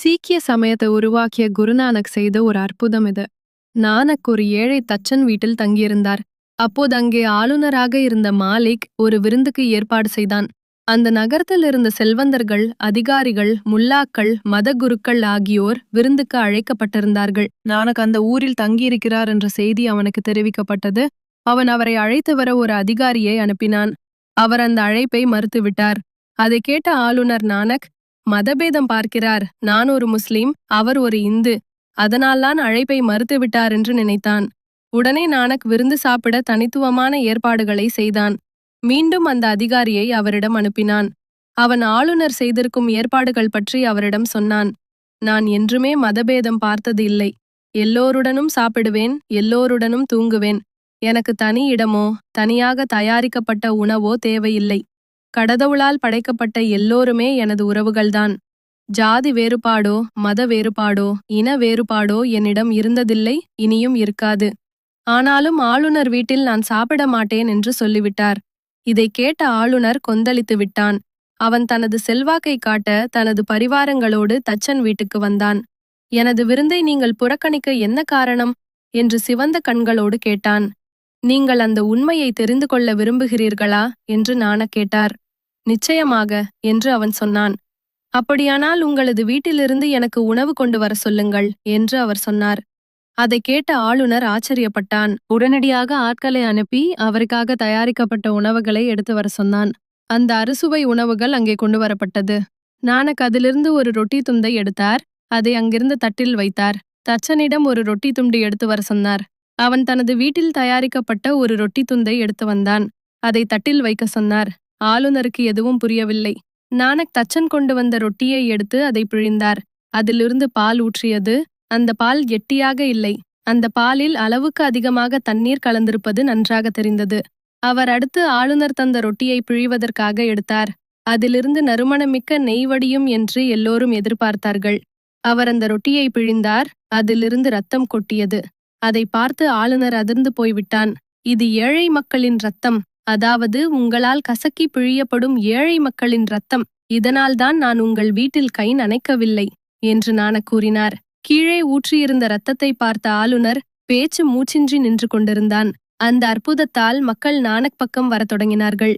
சீக்கிய சமயத்தை உருவாக்கிய குருநானக் செய்த ஒரு அற்புதம் இது. நானக் ஒரு ஏழை தச்சன் வீட்டில் தங்கியிருந்தார். அப்போது அங்கே ஆளுநராக இருந்த மாலிக் ஒரு விருந்துக்கு ஏற்பாடு செய்தான். அந்த நகரத்தில் இருந்த செல்வந்தர்கள், அதிகாரிகள், முல்லாக்கள், மதகுருக்கள் ஆகியோர் விருந்துக்கு அழைக்கப்பட்டிருந்தார்கள். நானக் அந்த ஊரில் தங்கியிருக்கிறார் என்ற செய்தி அவனுக்கு தெரிவிக்கப்பட்டது. அவன் அவரை அழைத்து வர ஒரு அதிகாரியை அனுப்பினான். அவர் அந்த அழைப்பை மறுத்துவிட்டார். அதை கேட்ட ஆளுநர் நானக், மதபேதம் பார்க்கிறார், நான் ஒரு முஸ்லிம், அவர் ஒரு இந்து, அதனால்தான் அழைப்பை மறுத்துவிட்டார் என்று நினைத்தான். உடனே நானக் விருந்து சாப்பிட தனித்துவமான ஏற்பாடுகளை செய்தான். மீண்டும் அந்த அதிகாரியை அவரிடம் அனுப்பினான். அவன் ஆளுநர் செய்திருக்கும் ஏற்பாடுகள் பற்றி அவரிடம் சொன்னான். நான் என்றுமே மதபேதம் பார்த்தது இல்லை. எல்லோருடனும் சாப்பிடுவேன், எல்லோருடனும் தூங்குவேன். எனக்கு தனி இடமோ தனியாக தயாரிக்கப்பட்ட உணவோ தேவையில்லை. கடவுளால் படைக்கப்பட்ட எல்லோருமே எனது உறவுகள்தான். ஜாதி வேறுபாடோ மத வேறுபாடோ இன வேறுபாடோ என்னிடம் இருந்ததில்லை, இனியும் இருக்காது. ஆனாலும் ஆளுநர் வீட்டில் நான் சாப்பிட மாட்டேன் என்று சொல்லிவிட்டார். இதை கேட்ட ஆளுநர் கொந்தளித்து விட்டான். அவன் தனது செல்வாக்கை காட்ட தனது பரிவாரங்களோடு தச்சன் வீட்டுக்கு வந்தான். எனது விருந்தை நீங்கள் புறக்கணிக்க என்ன காரணம் என்று சிவந்த கண்களோடு கேட்டான். நீங்கள் அந்த உண்மையை தெரிந்து கொள்ள விரும்புகிறீர்களா என்று நானக் கேட்டார். நிச்சயமாக என்று அவன் சொன்னான். அப்படியானால் உங்களது வீட்டிலிருந்து எனக்கு உணவு கொண்டு வர சொல்லுங்கள் என்று அவர் சொன்னார். அதை கேட்ட ஆளுநர் ஆச்சரியப்பட்டான். உடனடியாக ஆட்களை அனுப்பி அவருக்காக தயாரிக்கப்பட்ட உணவுகளை எடுத்து வர சொன்னான். அந்த அறுசுவை உணவுகள் அங்கே கொண்டு வரப்பட்டது. நானக் அதிலிருந்து ஒரு ரொட்டி துண்டை எடுத்தார். அதை அங்கிருந்த தட்டில் வைத்தார். தச்சனிடம் ஒரு ரொட்டி துண்டு எடுத்து வர சொன்னார். அவன் தனது வீட்டில் தயாரிக்கப்பட்ட ஒரு ரொட்டி துண்டை எடுத்து வந்தான். அதை தட்டில் வைக்க சொன்னார். ஆளுநருக்கு எதுவும் புரியவில்லை. நானக் தச்சன் கொண்டு வந்த ரொட்டியை எடுத்து அதை பிழிந்தார். அதிலிருந்து பால் ஊற்றியது. அந்த பால் கெட்டியாக இல்லை. அந்த பாலில் அளவுக்கு அதிகமாக தண்ணீர் கலந்திருப்பது நன்றாக தெரிந்தது. அவர் அடுத்து ஆளுநர் தந்த ரொட்டியை பிழிவதற்காக எடுத்தார். அதிலிருந்து நறுமணமிக்க நெய் வடியும் என்று எல்லோரும் எதிர்பார்த்தார்கள். அவர் அந்த ரொட்டியை பிழிந்தார். அதிலிருந்து இரத்தம் கொட்டியது. அதை பார்த்து ஆளுநர் அதிர்ந்து போய்விட்டான். இது ஏழை மக்களின் இரத்தம், அதாவது உங்களால் கசக்கி பிழியப்படும் ஏழை மக்களின் இரத்தம். இதனால்தான் நான் உங்கள் வீட்டில் கை நனைக்கவில்லை என்று நானக் கூறினார். கீழே ஊற்றியிருந்த இரத்தத்தை பார்த்த ஆளுநர் பேச்சு மூச்சின்றி நின்று கொண்டிருந்தான். அந்த அற்புதத்தால் மக்கள் நானக் பக்கம் வரத் தொடங்கினார்கள்.